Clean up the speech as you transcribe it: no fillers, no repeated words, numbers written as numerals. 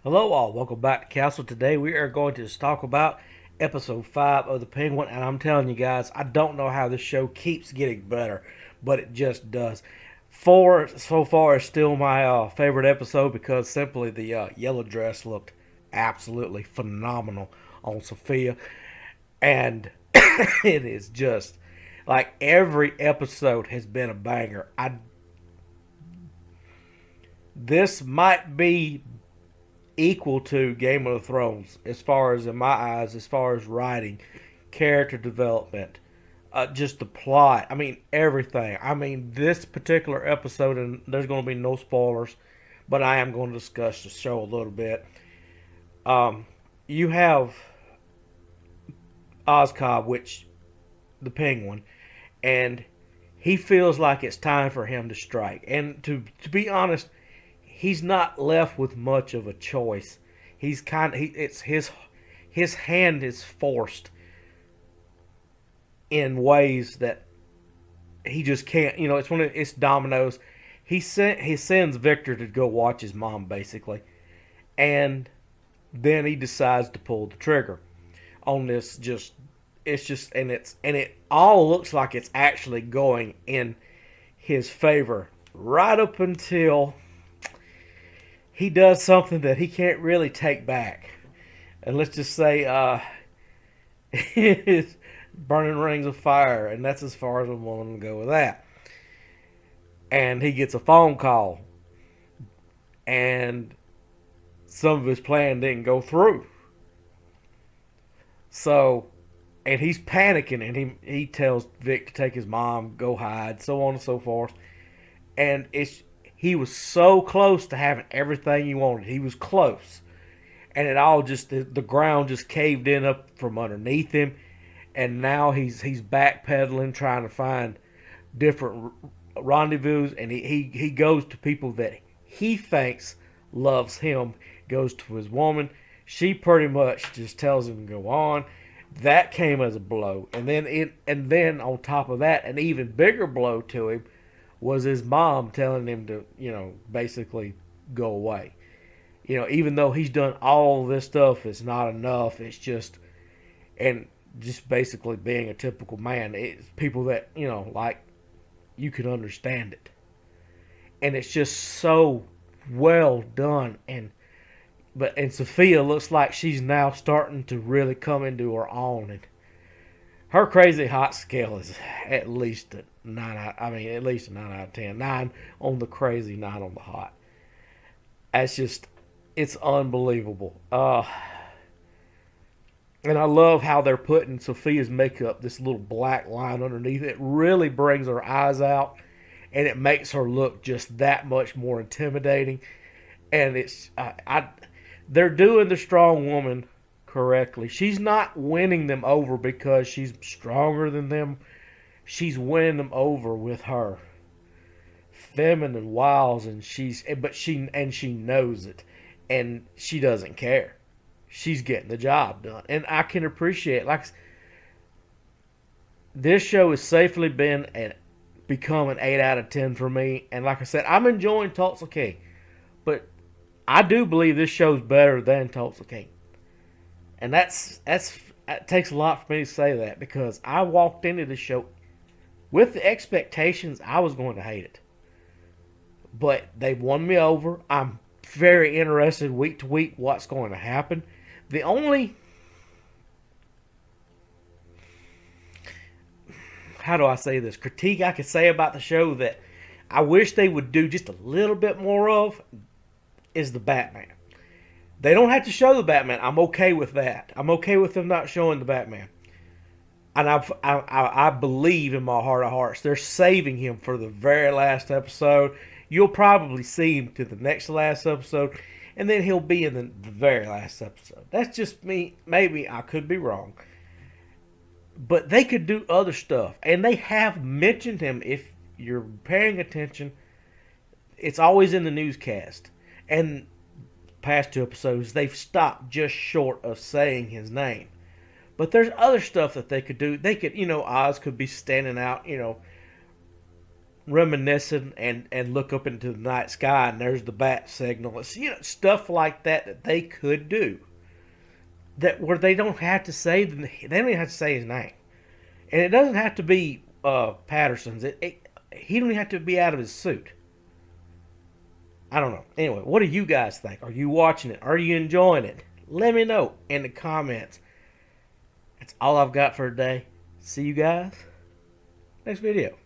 Hello, all. Welcome back to Castle. Today we are going to talk about episode 5 of The Penguin. And I'm telling you guys, I don't know how this show keeps getting better, but it just does. 4 so far is still my favorite episode because simply the yellow dress looked absolutely phenomenal on Sophia. And it is just like every episode has been a banger. This might be equal to Game of Thrones as far as in my eyes, as far as writing, character development, just the plot. I mean everything. I mean this particular episode, and there's going to be no spoilers, but I am going to discuss the show a little bit. Um, you have Ozcob, which the Penguin, and he feels like it's time for him to strike. And to be honest, he's not left with much of a choice. He's it's his hand is forced in ways that he just can't. It's dominoes. He sends Victor to go watch his mom basically, and then he decides to pull the trigger on this. It all looks like it's actually going in his favor right up until he does something that he can't really take back. And let's just say it's burning rings of fire, and that's as far as I'm willing to go with that. And he gets a phone call, and some of his plan didn't go through. So, and he's panicking, and he tells Vic to take his mom, go hide, so on and so forth. And he was so close to having everything he wanted. He was close, and it all just the ground just caved in up from underneath him, and now he's backpedaling, trying to find different rendezvous, and he goes to people that he thinks loves him. Goes to his woman. She pretty much just tells him to go on. That came as a blow, and then on top of that, an even bigger blow to him was his mom telling him to, basically go away. Even though he's done all this stuff, it's not enough. It's just, and just basically being a typical man. It's people that, like, you can understand it. And it's just so well done. And Sophia looks like she's now starting to really come into her own. And her crazy hot scale is at least a 9 out, I mean, at least a 9 out of 10. 9 on the crazy, 9 on the hot. It's unbelievable. And I love how they're putting Sophia's makeup, this little black line underneath it. Really brings her eyes out, and it makes her look just that much more intimidating. And they're doing the strong woman correctly. She's not winning them over because she's stronger than them. She's winning them over with her feminine wiles, and she knows it, and she doesn't care. She's getting the job done, and I can appreciate, like, this show has safely become an 8 out of 10 for me. And like I said, I'm enjoying Tulsa King, but I do believe this show's better than Tulsa King, and it takes a lot for me to say that because I walked into the show with the expectations I was going to hate it, but they won me over. I'm very interested week to week what's going to happen. The only, how do I say this, critique I could say about the show that I wish they would do just a little bit more of is the Batman. They don't have to show the Batman. I'm okay with that. I'm okay with them not showing the Batman. And I believe in my heart of hearts they're saving him for the very last episode. You'll probably see him to the next last episode, and then he'll be in the very last episode. That's just me. Maybe I could be wrong. But they could do other stuff, and they have mentioned him. If you're paying attention, it's always in the newscast. And past 2 episodes, they've stopped just short of saying his name. But there's other stuff that they could do. They could, Oz could be standing out, reminiscing and look up into the night sky and there's the bat signal. It's, stuff like that that they could do. That where they don't have to say they don't even have to say his name, and it doesn't have to be Patterson's. He don't even have to be out of his suit. I don't know. Anyway, what do you guys think? Are you watching it? Are you enjoying it? Let me know in the comments. That's all I've got for today. See you guys next video.